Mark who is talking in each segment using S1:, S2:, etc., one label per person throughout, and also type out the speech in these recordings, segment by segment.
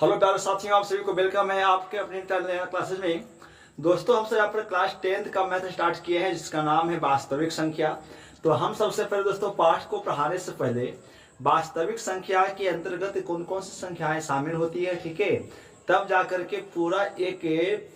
S1: Hello प्यारे साथियों, आप सभी को वेलकम है आपके अपने क्लासेज में। दोस्तों, हम सब यहाँ पर क्लास 10th का मैथ स्टार्ट किए हैं जिसका नाम है वास्तविक संख्या। तो हम सबसे पहले दोस्तों पाठ को पढ़ाने से पहले वास्तविक संख्या के अंतर्गत कौन कौन सी संख्याएं शामिल होती है, ठीक है, तब जाकर के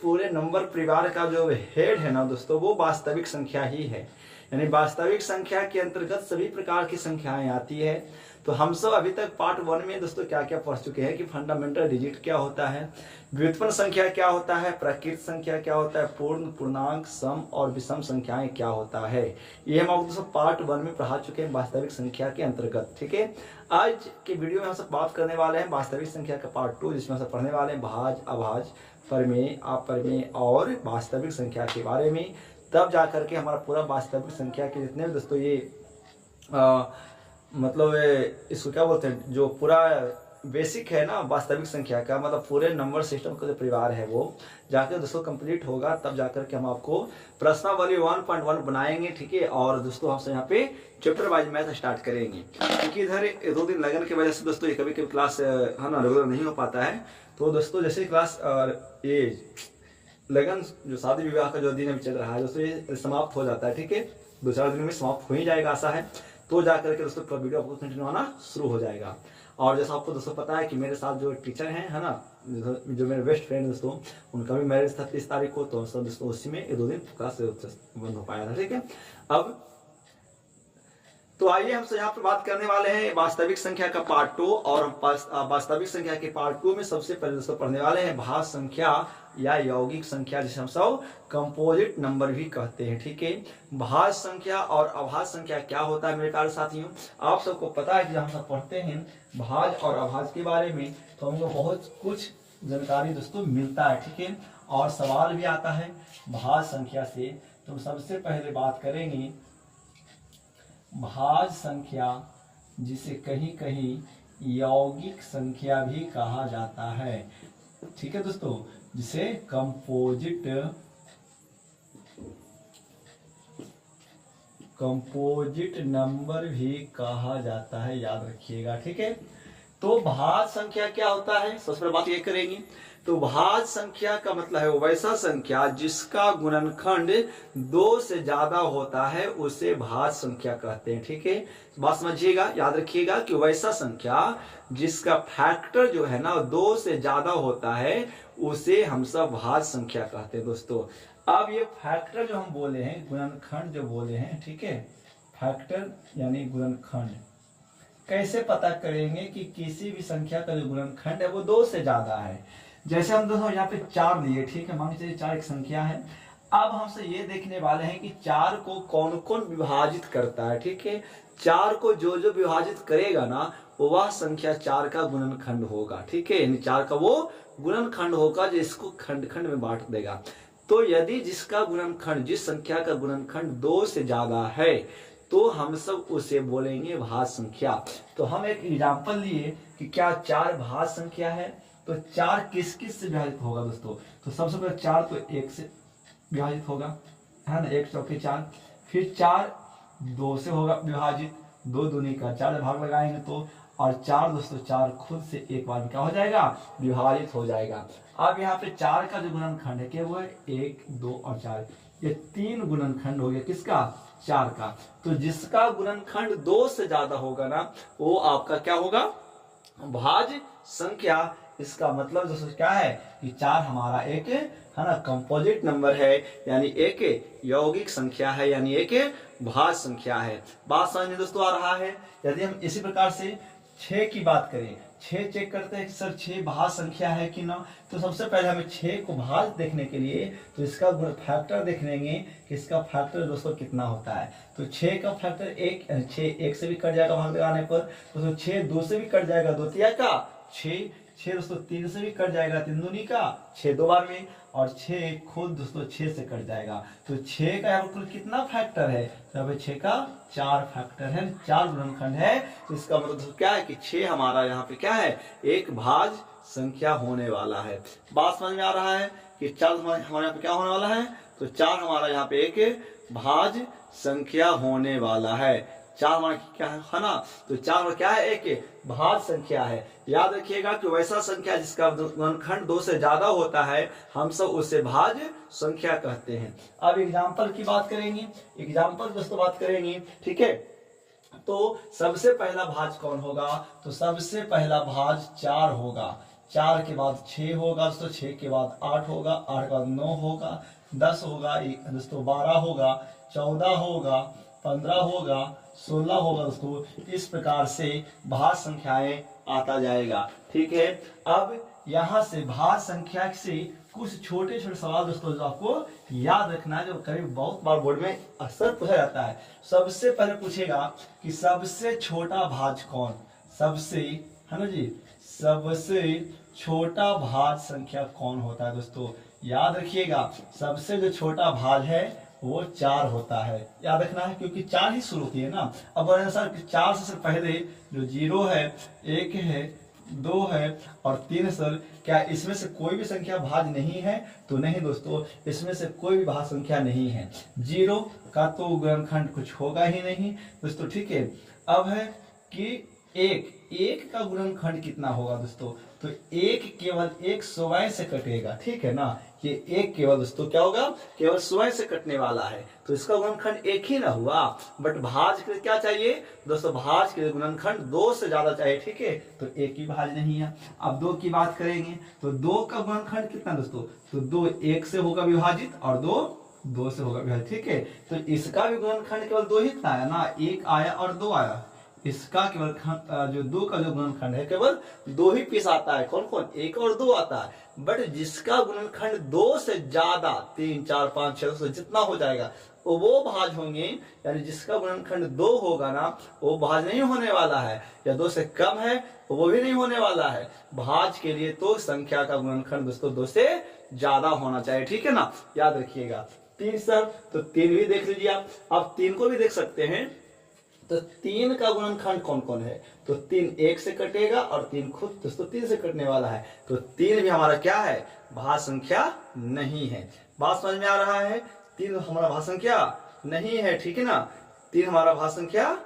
S1: पूरे नंबर परिवार का जो हेड है ना दोस्तों, वो वास्तविक संख्या ही है। यानी वास्तविक संख्या के अंतर्गत सभी प्रकार की संख्याएं आती है। तो हम सब अभी तक पार्ट 1 में दोस्तों क्या क्या पढ़ चुके हैं कि फंडामेंटल डिजिट क्या होता है, व्युत्पन्न संख्या क्या होता है, प्राकृत संख्या क्या होता है, पूर्ण, पूर्णांक, सम और विषम संख्याएं क्या होता है। ये हम आपको दोस्तों पार्ट 1 में पढ़ा चुके हैं वास्तविक संख्या के अंतर्गत, ठीक है। आज के वीडियो में हम सब बात करने वाले हैं वास्तविक संख्या का पार्ट 2, जिसमें हम सब पढ़ने वाले हैं भाज्य, अभाज्य, परिमेय, अपरिमेय और वास्तविक संख्या के बारे में। तब जाकर के हमारा पूरा वास्तविक संख्या के जितने भी दोस्तों ये मतलब इसको क्या बोलते हैं, जो पूरा बेसिक है ना वास्तविक संख्या का, मतलब पूरे नंबर सिस्टम का जो परिवार है वो जाकर दोस्तों कंप्लीट होगा। तब जाकर के हम आपको प्रश्नावली 1.1 बनाएंगे, ठीक है। और दोस्तों हमसे यहाँ पे चैप्टर वाइज मैथ स्टार्ट करेंगे, क्योंकि इधर 2 दिन लगन की वजह से दोस्तों ये कभी कभी क्लास है ना रेगुलर नहीं हो पाता है। तो दोस्तों जैसे क्लास ये लगन जो शादी विवाह का जो दिन अभी चल रहा है दोस्तों, ये समाप्त हो जाता है, ठीक है। 2-4 दिन में समाप्त हो ही जाएगा आशा है। तो जाकर के दोस्तों वीडियो आपको कंटिन्यू आना शुरू हो जाएगा। और जैसा आपको दोस्तों पता है कि मेरे साथ जो टीचर हैं, है ना, जो मेरे बेस्ट फ्रेंड दोस्तों, उनका भी मैरिज था 30 तारीख को। तो सब दोस्तों उसी में ये 2 दिन क्लास बंद हो पाया था, ठीक है। अब तो आइए हमसे यहाँ पर बात करने वाले हैं वास्तविक संख्या का पार्ट 2। और वास्तविक संख्या के पार्ट 2 में सबसे पहले दोस्तों पढ़ने वाले हैं भाज्य संख्या या यौगिक संख्या, जिसे हम सब कंपोजिट नंबर भी कहते हैं, ठीक है। भाज्य संख्या और अभाज्य संख्या क्या होता है मेरे प्यारे साथियों, आप सबको पता है कि हम सब पढ़ते हैं भाज्य और अभाज्य के बारे में, तो हमको बहुत कुछ जानकारी दोस्तों मिलता है, ठीक है। और सवाल भी आता है भाज्य संख्या से। तो सबसे पहले बात करेंगे भाज्य संख्या, जिसे कहीं कहीं यौगिक संख्या भी कहा जाता है, ठीक है दोस्तों, जिसे कंपोजिट नंबर भी कहा जाता है, याद रखिएगा, ठीक है। तो भाज्य संख्या क्या होता है, सबसे पहले बात ये करेंगे। तो भाज्य संख्या का मतलब है वो वैसा संख्या जिसका गुणनखंड 2 से ज्यादा होता है, उसे भाज्य संख्या कहते हैं, ठीक है। बात समझिएगा, याद रखिएगा कि वैसा संख्या जिसका फैक्टर जो है ना 2 से ज्यादा होता है, उसे हम सब भाज्य संख्या कहते हैं दोस्तों। अब ये फैक्टर जो हम बोले हैं, गुणनखंड जो बोले हैं, ठीक है, फैक्टर यानी गुणनखंड, कैसे पता करेंगे कि किसी भी संख्या का जो गुणनखंड है वो 2 से ज्यादा है। जैसे हम दोस्तों यहाँ पे 4 लिए, ठीक है, मान लीजिए 4 एक संख्या है। अब हमसे ये देखने वाले हैं कि 4 को कौन कौन विभाजित करता है, ठीक है। 4 को जो जो विभाजित करेगा ना, वह संख्या 4 का गुणनखंड होगा, ठीक है। यानी 4 का वो गुणनखंड होगा जो इसको खंड खंड में बांट देगा। तो यदि जिसका गुणनखंड, जिस संख्या का गुणनखंड 2 से ज्यादा है, तो हम सब उसे बोलेंगे भाज्य संख्या। तो हम एक एग्जांपल लिए कि क्या 4 भाज्य संख्या है। तो 4 किस किस से विभाजित होगा दोस्तों, तो सबसे पहले 4 तो 1 से विभाजित होगा, है ना, 1 चौके 4। फिर 4 2 से होगा विभाजित, 2 दूनी का 4 भाग लगाएंगे तो, और 4 दोस्तों 4 खुद से एक बार में क्या हो जाएगा, विभाजित हो जाएगा। अब यहाँ पे 4 का जो गुणनखंड है क्या वो है 1, 2 और 4, ये 3 गुणनखंड हो गया किसका, 4 का। तो जिसका गुणनखंड 2 से ज्यादा होगा ना, वो आपका क्या होगा, भाज्य संख्या। इसका मतलब दोस्तों क्या है कि 4 हमारा एक, है ना, कंपोजिट नंबर है, यानी एक यौगिक संख्या है, यानी एक भाज्य संख्या है। बात समझ में दोस्तों आ रहा है। यदि हम इसी प्रकार से 6 की बात करें, 6 चेक करते हैं कि सर 6 भाज्य संख्या है कि ना। तो सबसे पहले हमें 6 को भाज्य देखने के लिए तो इसका फैक्टर देख लेंगे कि इसका फैक्टर दोस्तों कितना होता है। तो 6 का फैक्टर 1, 6 1 से भी कट जाएगा भाग लगाने पर, तो 6 2 से भी कट जाएगा, 2 तिया का 6, 6 दोस्तों 3 से भी कट जाएगा, 3 दूनी का 6 2 बार में, और 6 खुद दोस्तों 6 से कट जाएगा। तो 6 का यहाँ पर कितना फैक्टर है, तो 6 का 4 फैक्टर है, 4 गुणनखंड है। तो इसका मतलब क्या है कि 6 हमारा यहाँ पे क्या है, एक भाज्य संख्या होने वाला है। बात समझ में आ रहा है कि 4 हमारे यहाँ पे क्या होने वाला है, तो 4 हमारा यहाँ पे एक भाज्य संख्या होने वाला है। 4 हमारा क्या है ना, तो 4 हमारा क्या है, एक भाज्य संख्या है। याद रखिएगा कि वैसा संख्या जिसका गुणनखंड 2 से ज्यादा होता है हम सब उसे भाज्य संख्या कहते हैं। अब एग्जाम्पल की बात करेंगे, एग्जाम्पल दोस्तों बात करेंगे, ठीक है। तो सबसे पहला भाज कौन होगा, तो सबसे पहला भाज 4 होगा, 4 के बाद 6 होगा दोस्तों, 6 के बाद 8 होगा, 8 के बाद 9 होगा, 10 होगा दोस्तों, 12 होगा, 14 होगा, 15 होगा, 16 होगा दोस्तों। इस प्रकार से भाज संख्याएं आता जाएगा, ठीक है। अब यहाँ से भाज संख्या से कुछ छोटे छोटे सवाल दोस्तों जो आपको याद रखना है, जो करीब बहुत बार बोर्ड में अक्सर पूछा जाता है। सबसे पहले पूछेगा कि सबसे छोटा भाज कौन, सबसे, है ना जी, सबसे छोटा भाज संख्या कौन होता है दोस्तों। याद रखिएगा सबसे जो छोटा भाज है वो 4 होता है, याद रखना है, क्योंकि 4 ही शुरू होती है ना। अब सर 4 से पहले जो 0 है, 1 है, 2 है और 3 सर, क्या इसमें से कोई भी संख्या भाज नहीं है, तो नहीं दोस्तों, इसमें से कोई भी भाज संख्या नहीं है। 0 का तो गुणनखंड कुछ होगा ही नहीं दोस्तों, ठीक है। अब है कि 1 का गुणनखंड कितना होगा दोस्तों, तो 1 केवल 1 स्वयं से कटेगा, ठीक है ना। ये 1 केवल दोस्तों क्या होगा, केवल स्वयं से कटने वाला है, तो इसका गुणनखंड 1 ही ना हुआ। बट भाज के लिए क्या चाहिए दोस्तों, भाज के लिए गुणनखंड 2 से ज्यादा चाहिए, ठीक है, तो 1 ही भाज नहीं है। अब 2 की बात करेंगे, तो 2 का गुणनखंड कितना दोस्तों, तो 2 1 से होगा विभाजित और 2 से होगा विभाजित, ठीक है। तो इसका भी गुणनखंड केवल 2 ही आया ना, 1 आया और 2 आया। इसका केवल जो 2 का जो गुणनखंड है केवल 2 ही पीस आता है, कौन कौन, 1 और 2 आता है। बट जिसका गुणनखंड 2 से ज्यादा, 3 4 5 6 जितना हो जाएगा वो भाज होंगे, यानी जिसका गुणनखंड 2 होगा ना वो भाज नहीं होने वाला है, या 2 से कम है वो भी नहीं होने वाला है। भाज के लिए तो संख्या का गुणनखंड दोस्तों 2 से ज्यादा होना चाहिए, ठीक है ना, याद रखिएगा। 3 सर, तो 3 भी देख लीजिए आप 3 को भी देख सकते हैं। तो 3 का गुणनखंड कौन कौन है, तो 3 1 से कटेगा और 3 खुद दोस्तों 3 से कटने वाला है, तो 3 भी हमारा क्या है, भाज संख्या नहीं है। बात समझ में आ रहा है, 3 हमारा भाज संख्या नहीं है, ठीक है ना, 3 हमारा भाज संख्या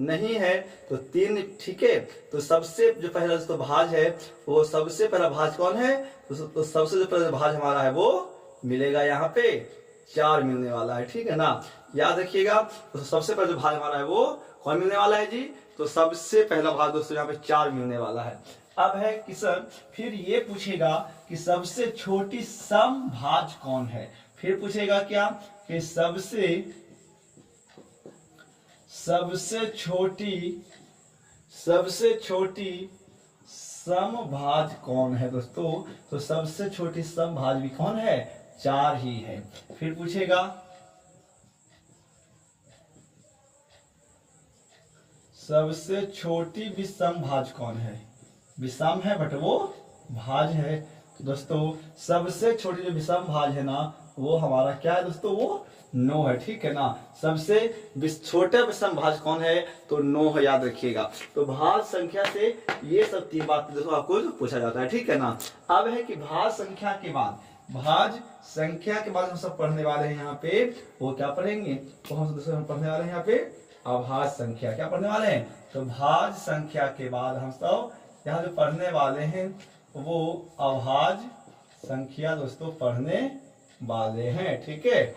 S1: नहीं है, तो 3, ठीक है। तो सबसे जो पहला दोस्तों भाज है वो सबसे पहला भाज कौन है, तो सबसे जो पहला भाज हमारा है वो मिलेगा यहाँ पे 4 मिलने वाला है, ठीक है ना, याद रखिएगा। तो सबसे पहले जो भाज हमारा है वो कौन मिलने वाला है जी, तो सबसे पहला भाज दोस्तों यहाँ पे 4 मिलने वाला है। अब है कि सर फिर ये पूछेगा कि सबसे छोटी सम भाज कौन है, फिर पूछेगा क्या कि सबसे छोटी सम भाज कौन है दोस्तों, तो सबसे छोटी सम भाज भी कौन है, 4 ही है। फिर पूछेगा सबसे छोटी विषम भाज कौन है, विषम है बट वो भाज है, तो दोस्तों सबसे छोटी जो विषम भाज है ना वो हमारा क्या है दोस्तों, वो 9 है, ठीक है ना। सबसे छोटा विषम भाज कौन है, तो 9 है, याद रखिएगा। तो भाज संख्या से ये सब 3 बातें दोस्तों आपको पूछा जाता है, ठीक है ना। अब है कि भाज संख्या के बाद हम सब पढ़ने वाले हैं यहाँ पे, वो क्या पढ़ेंगे, तो हम दोस्तों पढ़ने वाले हैं यहाँ पे अभाज्य संख्या, क्या पढ़ने वाले हैं, तो भाज्य संख्या के बाद हम सब यहाँ जो पढ़ने वाले हैं वो अभाज्य संख्या दोस्तों पढ़ने वाले हैं, ठीक है।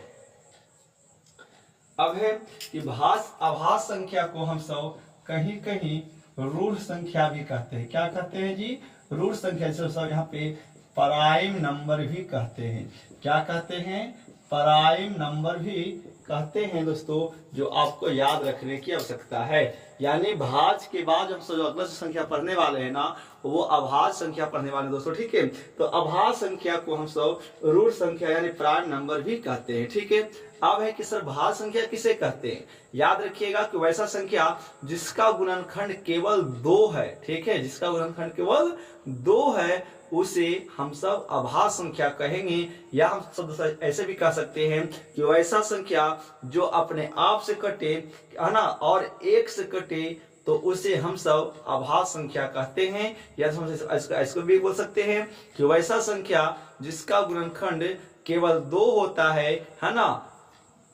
S1: अब है कि अभाज्य संख्या को हम सब कहीं कहीं रूढ़ संख्या भी कहते हैं, क्या कहते हैं जी, रूढ़ संख्या, जैसे सब यहाँ पे प्राइम नंबर भी कहते हैं, क्या कहते हैं, प्राइम नंबर भी कहते हैं दोस्तों, जो आपको याद रखने की आवश्यकता है। यानी भाज के बाद हम जो अगला संख्या पढ़ने वाले हैं ना वो अभाज्य संख्या पढ़ने वाले दोस्तों, ठीक है। तो अभाज्य संख्या को हम सब रूढ़ संख्या यानी प्राइम नंबर भी कहते हैं, ठीक है। अब है कि सर भाज्य संख्या किसे कहते हैं, याद रखिएगा कि वैसा संख्या जिसका गुणनखंड केवल 2 है, ठीक है, जिसका गुणनखंड केवल 2 है उसे हम सब अभाज्य संख्या कहेंगे, या हम सब ऐसे भी कह सकते हैं कि वैसा संख्या जो अपने आप से कटे, है ना, और 1 से कटे तो उसे हम सब अभाज्य संख्या कहते हैं, या इसको भी बोल सकते हैं कि वैसा संख्या जिसका गुणनखंड केवल 2 होता है ना,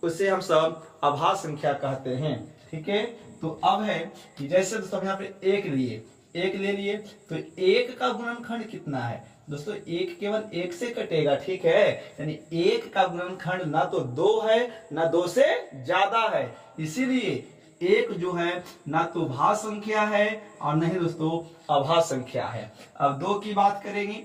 S1: उसे हम सब अभाज्य संख्या कहते हैं। ठीक है। तो अब है कि जैसे दोस्तों यहाँ पे एक ले लिए, तो एक का गुणनखंड कितना है दोस्तों, एक केवल एक से कटेगा, ठीक है। यानी एक का गुणनखंड ना तो 2 है ना 2 से ज्यादा है, इसीलिए एक जो है ना तो भाज्य संख्या है और नहीं दोस्तों अभाज्य संख्या है। अब 2 की बात करेंगे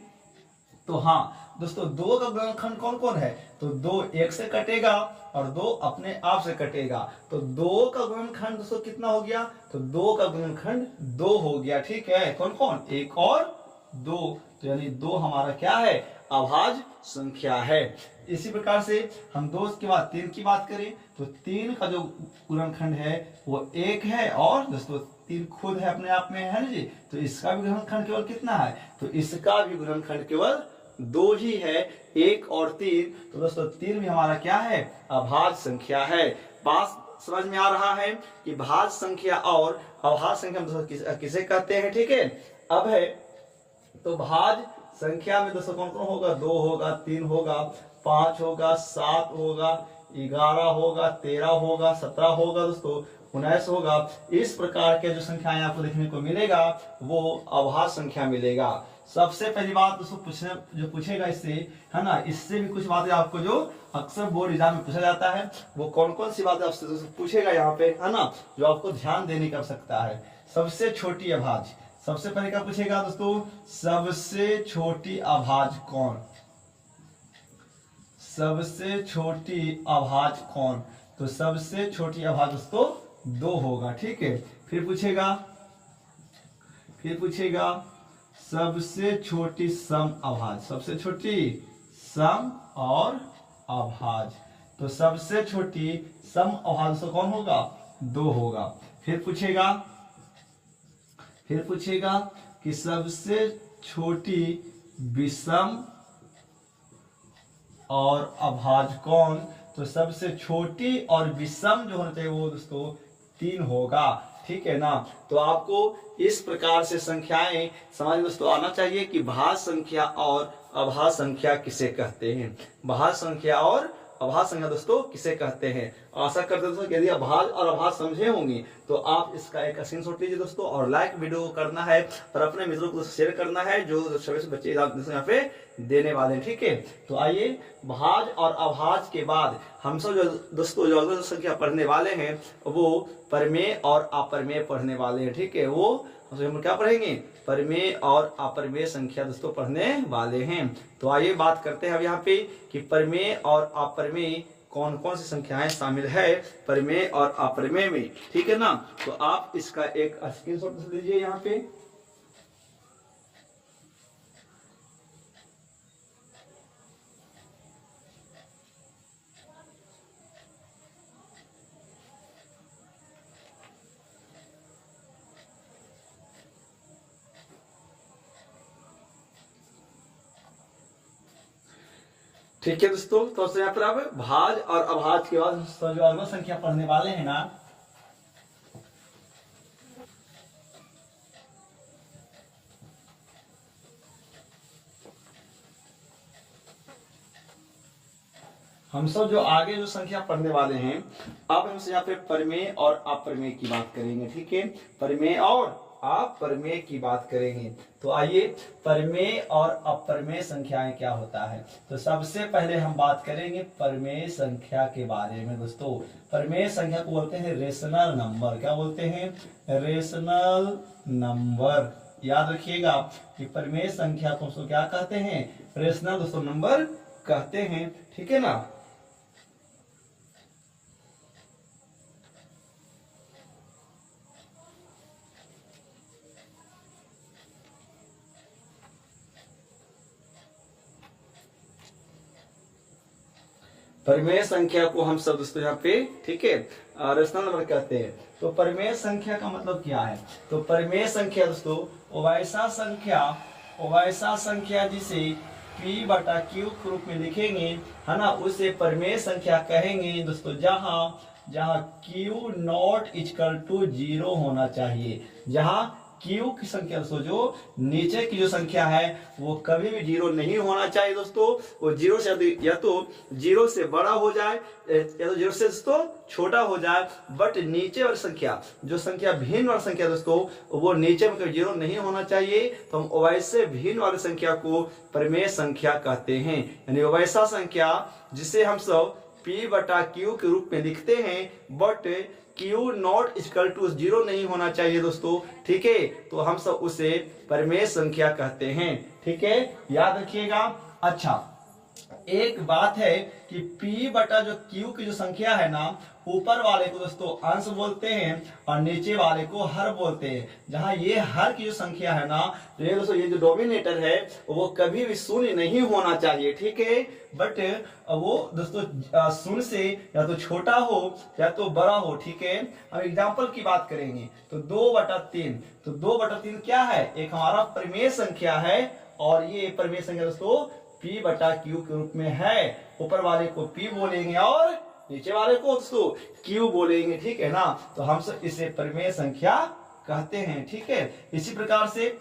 S1: तो हाँ दोस्तों 2 का गुणनखंड कौन कौन है, तो 2 एक से कटेगा और 2 अपने आप से कटेगा, तो 2 का गुणनखंड दोस्तों कितना हो गया, तो 2 का गुणनखंड 2 हो गया, ठीक है। कौन कौन, 1 और 2, तो यानी 2 हमारा क्या है, अभाज्य संख्या है। इसी प्रकार से हम 2 के बाद 3 की बात करें तो 3 का जो गुणनखंड है वो 1 है और दोस्तों 3 खुद है अपने आप में, है ना जी, तो इसका भी गुणनखंड केवल कितना है, तो इसका भी गुणनखंड केवल 2 ही है, 1 और 3, तो दोस्तों 3 भी हमारा क्या है, अभाज्य संख्या है। बात समझ में आ रहा है कि भाज्य संख्या और अभाज्य संख्या दोस्तों किसे कहते हैं, ठीक है। अब है तो भाज्य संख्या में दोस्तों कौन कौन होगा, 2 होगा, 3 होगा, 5 होगा, 7 होगा, 11 होगा, 13 होगा, 17 होगा दोस्तों, 19 होगा। इस प्रकार के जो संख्याएं आपको देखने को मिलेगा वो अभाज्य संख्या मिलेगा। सबसे पहली बात दोस्तों जो पूछेगा इससे, है ना, इससे भी कुछ बातें आपको जो अक्सर बोर्ड एग्जाम में पूछा जाता है वो कौन कौन सी बातें आपसे पूछेगा यहाँ पे, है ना, जो आपको ध्यान देने की आवश्यकता है। सबसे छोटी अभाज्य, सबसे पहले क्या पूछेगा दोस्तों, सबसे छोटी अभाज्य कौन, सबसे छोटी अभाज्य कौन, तो सबसे छोटी अभाज्य दोस्तों 2 होगा, ठीक है। फिर पूछेगा सबसे छोटी सम अभाज्य, सबसे छोटी सम और अभाज्य, तो सबसे छोटी सम अभाज्य कौन होगा, 2 होगा। फिर पूछेगा कि सबसे छोटी विषम और अभाज्य कौन, तो सबसे छोटी और विषम जो होना चाहिए वो दोस्तों 3 होगा, ठीक है ना। तो आपको इस प्रकार से संख्याएं समझ में दोस्तों आना चाहिए कि भाज्य संख्या और अभाज्य संख्या किसे कहते हैं, भाज्य संख्या और अभाज्य संख्या दोस्तों किसे कहते हैं। आशा करते हैं दोस्तों यदि अभाज्य और अभाज्य समझे होंगे तो आप इसका एक स्क्रीनशॉट लीजिए दोस्तों और लाइक वीडियो को करना है और अपने मित्रों को शेयर करना है जो सभी से बच्चे यहाँ पे देने वाले हैं, ठीक है। तो आइए भाज्य और अभाज्य के बाद हम सब जो दोस्तों जो अगली संख्या पढ़ने वाले हैं वो परमेय और अपरमेय पढ़ने वाले हैं, ठीक है। वो हम क्या पढ़ेंगे, परमेय और अपरमेय संख्या दोस्तों पढ़ने वाले हैं। तो आइए बात करते हैं अब यहाँ पे कि परमेय और अपरमेय कौन कौन सी संख्याएं शामिल है परमेय और अपरमेय में, ठीक है ना। तो आप इसका एक स्क्रीनशॉट लीजिए यहाँ पे। ठीक है दोस्तों, तो यहाँ पर आप भाज्य और अभाज्य के बाद जो अगला संख्या पढ़ने वाले हैं ना, हम सब जो आगे जो संख्या पढ़ने वाले हैं अब हमसे यहाँ पे परमेय और अपरमेय की बात करेंगे, ठीक है। परमेय और अपरमेय की बात करेंगे। तो आइए परमेय और अपरमेय संख्याएं क्या होता है। तो सबसे पहले हम बात करेंगे परमेय संख्या के बारे में दोस्तों। परमेय संख्या को बोलते हैं रेशनल नंबर। क्या बोलते हैं, रेशनल नंबर। याद रखिएगा कि परमेय संख्या को क्या कहते हैं, रेशनल दोस्तों नंबर कहते हैं, ठीक है ना। परमेय संख्या को हम सब दोस्तों यहाँ पे, ठीक है, रेशनल नंबर कहते हैं। तो परमेय संख्या का मतलब क्या है, तो परमेय संख्या दोस्तों वैसा संख्या जिसे P बटा Q के रूप में लिखेंगे, है ना, उसे परमेय संख्या कहेंगे दोस्तों। जहां Q नॉट इक्वल टू 0 होना चाहिए, जहां क्यू की संख्या दोस्तों, जो नीचे की जो संख्या है वो कभी भी जीरो नहीं होना चाहिए दोस्तों। वो जीरो से या तो जीरो से बड़ा हो जाए या तो जीरो से दोस्तों छोटा हो जाए, बट नीचे वाली संख्या, जो संख्या भिन्न वाली संख्या दोस्तों, वो नीचे में कभी जीरो नहीं होना चाहिए। तो हम वैसे भिन्न वाली संख्या को परिमेय संख्या कहते हैं, यानी वैसा संख्या जिसे हम सब p बटा क्यू के रूप में लिखते हैं, but Q not equal to zero नहीं होना चाहिए दोस्तों, ठीक है। तो हम सब उसे परिमेय संख्या कहते हैं, ठीक है, याद रखिएगा। अच्छा, एक बात है कि p बटा जो q की जो संख्या है ना, ऊपर वाले को दोस्तों अंश बोलते हैं और नीचे वाले को हर बोलते हैं। जहां ये हर की जो संख्या है ना, तो ये दोस्तों ये जो डोमिनेटर है वो कभी भी शून्य नहीं होना चाहिए, ठीक है। बट वो दोस्तों शून्य से या तो छोटा हो या तो बड़ा हो, ठीक है। हम एग्जाम्पल की बात करेंगे तो 2/3, तो 2/3 क्या है, एक हमारा परिमेय संख्या है, और ये परिमेय संख्या दोस्तों p बटा क्यू के रूप में है। ऊपर वाले को p बोलेंगे और नीचे वाले को दोस्तों q बोलेंगे, ठीक है ना। तो हम सब इसे परिमेय संख्या कहते हैं, ठीक है। इसी प्रकार से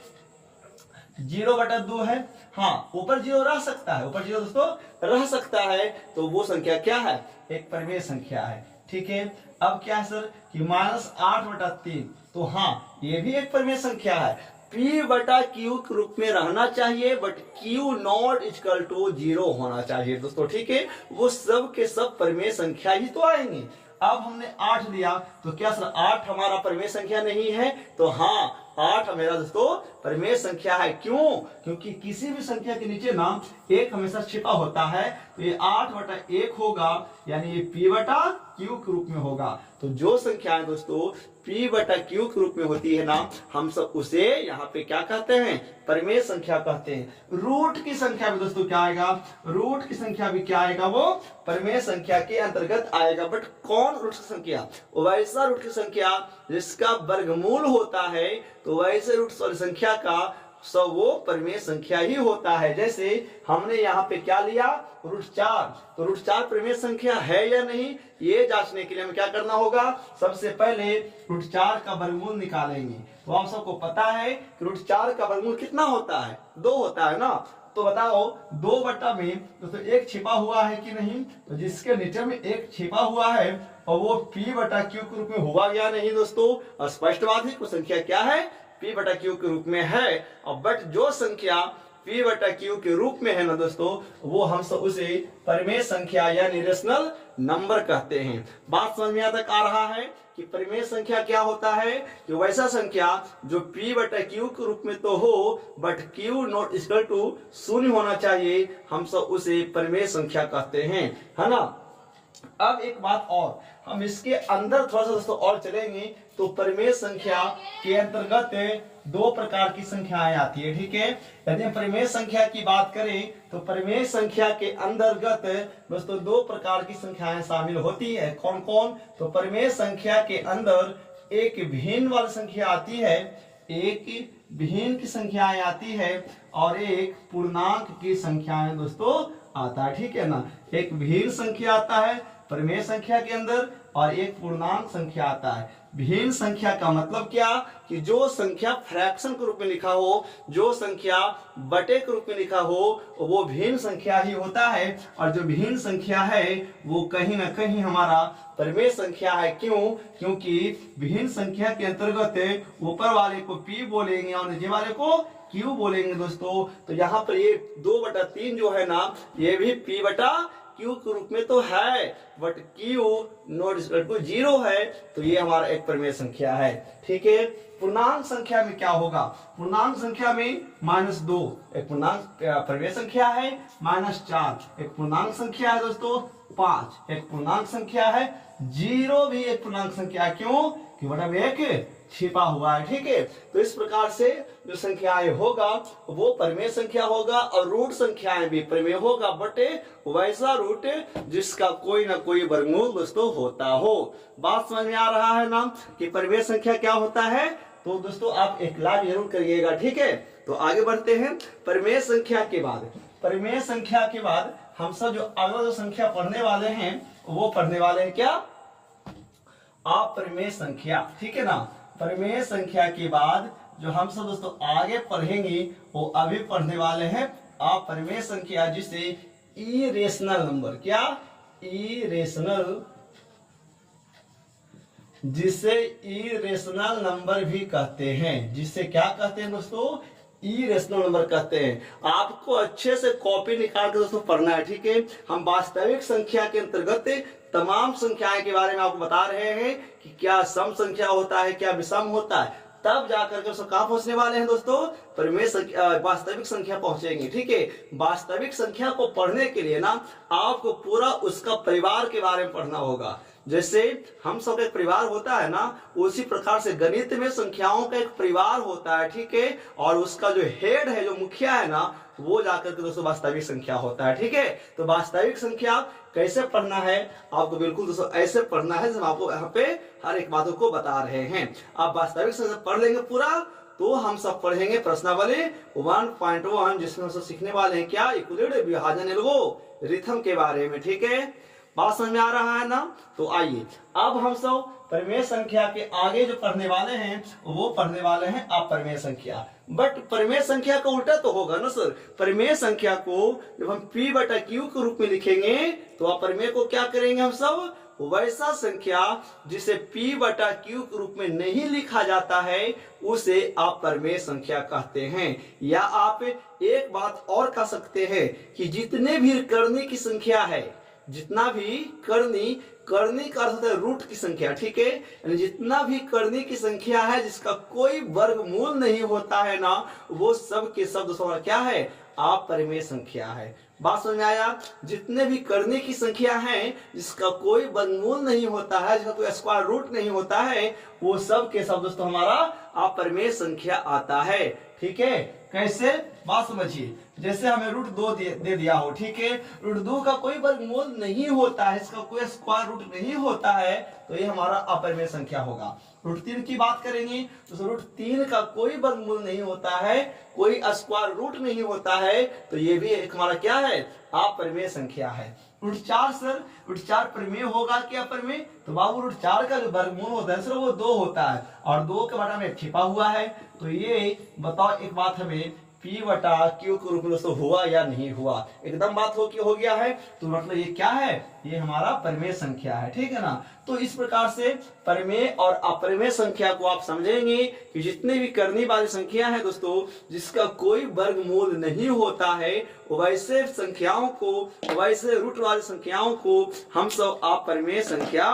S1: 0/2 है, हाँ ऊपर जीरो रह सकता है, ऊपर जीरो दोस्तों रह सकता है, तो वो संख्या क्या है, एक परिमेय संख्या है, ठीक है। अब क्या है सर कि -8/3, तो हाँ ये भी एक परिमेय संख्या है। p बटा क्यू के रूप में रहना चाहिए, but Q not equal to zero होना चाहिए दोस्तों, ठीक है। वो सब के सब परिमेय संख्या ही तो आएंगे। अब हमने 8 लिया, तो क्या सर 8 हमारा परिमेय संख्या नहीं है, तो हाँ 8 मेरा दोस्तों परिमेय संख्या है। क्यों, क्योंकि किसी भी संख्या के नीचे ना एक हमेशा छिपा होता है, तो ये 8/1 होगा, यानी ये p बटा क्यू के रूप में होगा। तो जो संख्याएं दोस्तों p बटा क्यू के रूप में होती है ना, हम सब उसे यहाँ पे क्या कहते हैं, परिमेय संख्या कहते हैं। रूट की संख्या भी दोस्तों क्या आएगा, रूट की संख्या भी क्या आएगा, वो परिमेय संख्या के अंतर्गत आएगा। बट कौन रूट की संख्या, वैसा रूट की संख्या जिसका वर्गमूल होता है, तो वैसे रूट संख्या का सब वो परिमेय संख्या ही होता है। जैसे हमने यहाँ पे क्या लिया, √4, तो √4 परिमेय संख्या है या नहीं, ये जांचने के लिए हमें क्या करना होगा, सबसे पहले √4 का वर्गमूल निकालेंगे। तो आप सबको पता है कि √4 का वर्गमूल कितना होता है, 2 होता है ना। तो बताओ 2 बटा में दोस्तों 1 छिपा हुआ है कि नहीं, तो जिसके नीचे में 1 छिपा हुआ है और वो p बटा क्यू के रूप में हुआ या नहीं दोस्तों, स्पष्ट बात है, वो संख्या क्या है, p बटा क्यू के रूप में है। और बट जो संख्या p बटा क्यू के रूप में है ना दोस्तों, वो हम सब उसे परिमेय संख्या या रेशनल नंबर कहते हैं। बात समझ में तक आ रहा है कि परिमेय संख्या क्या होता है, कि वैसा संख्या जो p बटा क्यू के रूप में तो हो, but q not equal to 0 होना चाहिए, हम सब उसे परिमेय संख्या कहते हैं, है ना। अब एक बात और, हम इसके अंदर थोड़ा सा दोस्तों और चलेंगे, तो परिमेय संख्या के अंतर्गत 2 प्रकार की संख्याएं आती है, ठीक है। यदि हम परिमेय संख्या की बात करें, तो परिमेय संख्या के अंतर्गत दोस्तों 2 प्रकार की संख्याएं शामिल होती है। कौन कौन, तो परिमेय संख्या के अंदर एक भिन्न वाली संख्या आती है, एक भिन्न की संख्याएं आती है, और एक पूर्णांक की संख्याएं दोस्तों आता है, ठीक है ना। एक भिन्न संख्या आता है परिमेय संख्या के अंदर, और एक पूर्णांक संख्या आता है। भिन्न संख्या का मतलब क्या, कि जो संख्या फ्रैक्शन के रूप में लिखा हो, जो संख्या बटे के रूप में लिखा हो, वो भिन्न संख्या ही होता है। और जो भिन्न संख्या है वो कहीं ना कहीं हमारा परिमेय संख्या है। क्यों, क्योंकि भिन्न संख्या के अंतर्गत ऊपर वाले को p बोलेंगे और नीचे वाले को q बोलेंगे दोस्तों। तो यहाँ पर ये 2/3 जो है ना, ये भी p बटा क्यू के रूप में तो है, but Q not equal to 0 है, तो ये हमारा एक परिमेय संख्या है, ठीक है। पूर्णांक संख्या में क्या होगा, पूर्णांक संख्या में -2 एक पूर्णांक परिमेय संख्या है, -4 एक पूर्णांक संख्या है दोस्तों, 5 एक पूर्णांक संख्या है, 0 भी एक पूर्णांक संख्या है। क्यों, कि बटा में एक छिपा हुआ है, ठीक है। तो इस प्रकार से जो संख्याएं होगा वो परिमेय संख्या होगा, और रूट संख्याएं भी परिमेय होगा, बट वैसा रूट जिसका कोई ना कोई वर्गमूल दोस्तों होता हो। बात समझ में आ रहा है ना, कि परिमेय संख्या क्या होता है। तो दोस्तों आप एक लाभ जरूर करिएगा, ठीक है। तो आगे बढ़ते हैं। परिमेय संख्या के बाद, परिमेय संख्या के बाद हम सब जो अगला जो संख्या पढ़ने वाले हैं, वो पढ़ने वाले हैं क्या, अपरिमेय संख्या, ठीक है ना। परिमेय संख्या के बाद जो हम सब दोस्तों आगे पढ़ेंगे वो अभी पढ़ने वाले हैं अपरिमेय संख्या, जिसे इरेशनल नंबर, क्या इरेशनल, जिसे इरेशनल नंबर भी कहते हैं, जिसे क्या कहते हैं दोस्तों, इरेशनल नंबर कहते हैं। आपको अच्छे से कॉपी निकाल के दोस्तों पढ़ना है, ठीक है। हम वास्तविक संख्या के अंतर्गत तमाम संख्याएं के बारे में आपको बता रहे हैं कि क्या सम संख्या होता है, क्या विषम होता है, तब जाकर के दोस्तों कहां पहुंचने वाले हैं दोस्तों, परिमेय वास्तविक संख्या पहुंचेंगे, ठीक है। वास्तविक संख्या को पढ़ने के लिए ना आपको पूरा उसका परिवार के बारे में पढ़ना होगा। जैसे हम सब एक परिवार होता है ना, उसी प्रकार से गणित में संख्याओं का एक परिवार होता है, ठीक है। और उसका जो हेड है, जो मुखिया है ना, वो जाकर के दोस्तों वास्तविक संख्या होता है, ठीक है। तो वास्तविक संख्या कैसे पढ़ना है आपको, बिल्कुल दोस्तों ऐसे पढ़ना है जब आपको यहाँ पे हर एक बातों को बता रहे हैं। आप वास्तविक संख्या पढ़ लेंगे पूरा, तो हम सब पढ़ेंगे प्रश्नावली 1.1, जिसमें हम सब सीखने वाले हैं क्या, इक्वलिब्रियम, विभाजन, एल्गोरिथम के बारे में, ठीक है। बात समझ में आ रहा है ना। तो आइए अब हम सब परिमेय संख्या के आगे जो पढ़ने वाले हैं वो पढ़ने वाले हैं अपरिमेय संख्या। बट परिमेय संख्या का उल्टा तो होगा ना सर। परिमेय संख्या को जब हम p/q के रूप में लिखेंगे तो अपरिमेय को क्या करेंगे हम सब, वैसा संख्या जिसे p/q के रूप में नहीं लिखा जाता है उसे अपरिमेय संख्या कहते हैं। या आप एक बात और कह सकते हैं कि जितने भी करनी की संख्या है, जितना भी करनी का अर्थ है रूट की संख्या, ठीक है। यानी जितना भी करनी की संख्या है जिसका कोई वर्गमूल नहीं होता है ना, वो सब के सब दोस्तों क्या है, अपरिमेय संख्या है। बात समझ में आया। जितने भी करने की संख्या है जिसका कोई वर्गमूल नहीं होता है, जिसका कोई स्क्वायर रूट नहीं होता है, वो सब के सब दोस्तों हमारा अपरिमेय संख्या आता है, ठीक है। कैसे, बात समझिए। जैसे हमें √2 दे दिया हो, ठीक है। √2 का कोई वर्गमूल नहीं होता है, इसका कोई स्क्वायर रूट नहीं होता है, तो ये हमारा अपरिमेय संख्या होगा। √3 की बात करेंगे तो √3 का कोई वर्गमूल नहीं होता है, कोई स्क्वायर रूट नहीं होता है, तो ये भी एक हमारा क्या है, अपरिमेय संख्या है। √4 सर, √4 परिमेय होगा क्या अपरिमेय, तो बाबू √4 का जो वर्गमूल होता है सर वो 2 होता है, और 2 के बटा में छिपा हुआ है। तो ये बताओ एक बात हमें, p/q के रूप में दोस्तों हुआ या नहीं हुआ, एकदम बात हो गया है। तो मतलब ये क्या है, ये हमारा परिमेय संख्या है, ठीक है ना। तो इस प्रकार से परिमेय और अपरिमेय संख्या को आप समझेंगे कि जितने भी करने वाली संख्या है दोस्तों जिसका कोई वर्गमूल नहीं होता है, वैसे संख्याओं को, वैसे रूट वाली संख्याओं को हम सब अपरिमेय संख्या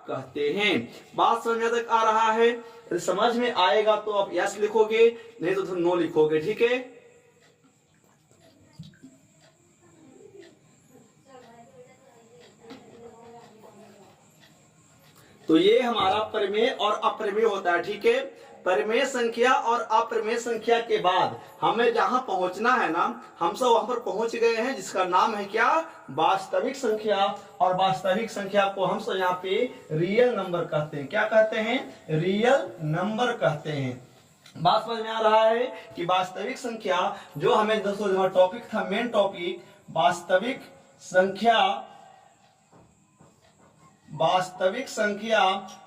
S1: कहते हैं। बात समझ में तक आ रहा है। यदि समझ में आएगा तो आप यस लिखोगे, नहीं तो नो लिखोगे, ठीक है। तो ये हमारा परिमेय और अपरिमेय होता है, ठीक है। परिमेय संख्या और अपरिमेय संख्या के बाद हमें जहां पहुंचना है ना, हम सब वहां पर पहुंच गए हैं, जिसका नाम है क्या, वास्तविक संख्या। और वास्तविक संख्या को हम सब यहाँ पे रियल नंबर कहते हैं। क्या कहते हैं, रियल नंबर कहते हैं। बात समझ में आ रहा है कि वास्तविक संख्या जो हमें दोस्तों जो टॉपिक था, मेन टॉपिक वास्तविक संख्या, वास्तविक संख्या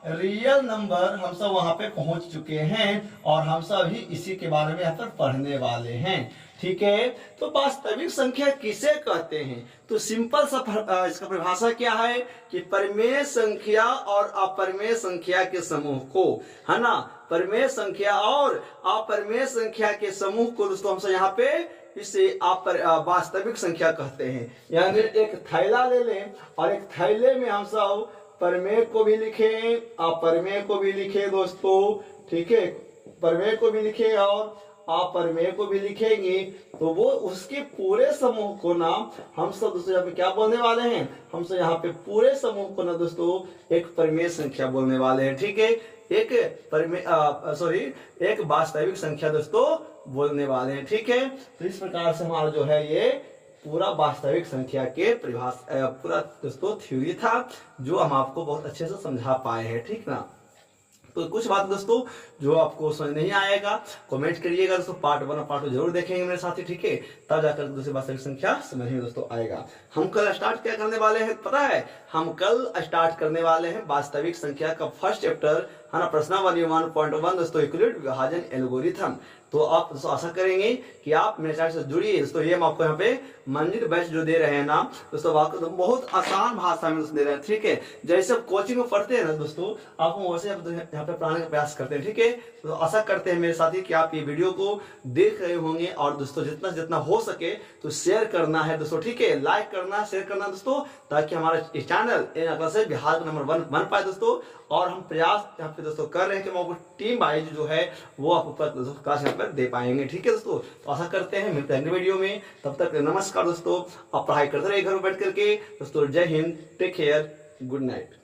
S1: रियल नंबर, हम सब वहां पे पहुंच चुके हैं और हम सब ही इसी के बारे में यहाँ पर पढ़ने वाले हैं, ठीक है। तो वास्तविक संख्या किसे कहते हैं, तो सिंपल सा इसका परिभाषा क्या है कि परिमेय संख्या और अपरिमेय संख्या के समूह को, है ना, परिमेय संख्या और अपरिमेय संख्या के समूह को दोस्तों हम सब यहाँ पे इसे आप वास्तविक संख्या कहते हैं। यानी एक थैला ले लें और एक थैले में हम सब परिमेय को भी लिखें, अपरिमेय को भी लिखें दोस्तों, ठीक है। परिमेय को भी लिखें और अपरिमेय को भी लिखेंगे, तो वो उसके पूरे समूह को ना हम सब दोस्तों यहाँ पे क्या बोलने वाले हैं, हम सब यहाँ पे पूरे समूह को ना दोस्तों एक परिमेय संख्या बोलने वाले हैं, ठीक है। एक एक वास्तविक संख्या दोस्तों बोलने वाले हैं, ठीक है। तो इस प्रकार से हमारा जो है ये पूरा वास्तविक संख्या के परिभाषा पूरा दोस्तों थ्योरी था, जो हम आपको बहुत अच्छे से समझा पाए हैं, ठीक ना। तो कुछ बात दोस्तों जो आपको समझ नहीं आएगा कमेंट करिएगा दोस्तों, पार्ट 1 और पार्ट 2 जरूर देखेंगे मेरे साथी, ठीक है। तब जाकर दूसरी वास्तविक संख्या समझ में दोस्तों आएगा। हम कल स्टार्ट क्या करने वाले हैं पता है, हम कल स्टार्ट करने वाले हैं वास्तविक संख्या का फर्स्ट चैप्टर, है ना। प्रश्न 1.1 दोस्तों यूक्लिड विभाजन एल्गोरिथम। तो आप दोस्तों आशा करेंगे कि आप मेरे चैनल से जुड़िए दोस्तों। ये हम आपको यहाँ पे मंजिल बैच जो दे रहे हैं ना दोस्तों, आपको बहुत आसान भाषा में दोस्तों दे रहे हैं, ठीक है। जैसे आप कोचिंग में पढ़ते हैं ना दोस्तों, आप वैसे यहाँ पे पढ़ाने का प्रयास करते हैं, ठीक है। तो आशा करते हैं मेरे साथी कि आप ये वीडियो को देख रहे होंगे, और दोस्तों जितना जितना हो सके तो शेयर करना है दोस्तों, ठीक है। लाइक करना, शेयर करना दोस्तों, ताकि हमारा चैनल से बिहार का नंबर 1 बन पाए दोस्तों। और हम प्रयास यहाँ पे दोस्तों कर रहे हैं कि हम आपको टीम वाइज जो है वो आपको दोस्तों क्लास यहाँ पर दे पाएंगे, ठीक है दोस्तों। तो आशा करते हैं मिलते हैं अगले वीडियो में, तब तक नमस्कार दोस्तों। आप पढ़ाई करते रहिए घर में बैठ करके दोस्तों। जय Hind, take care, good night.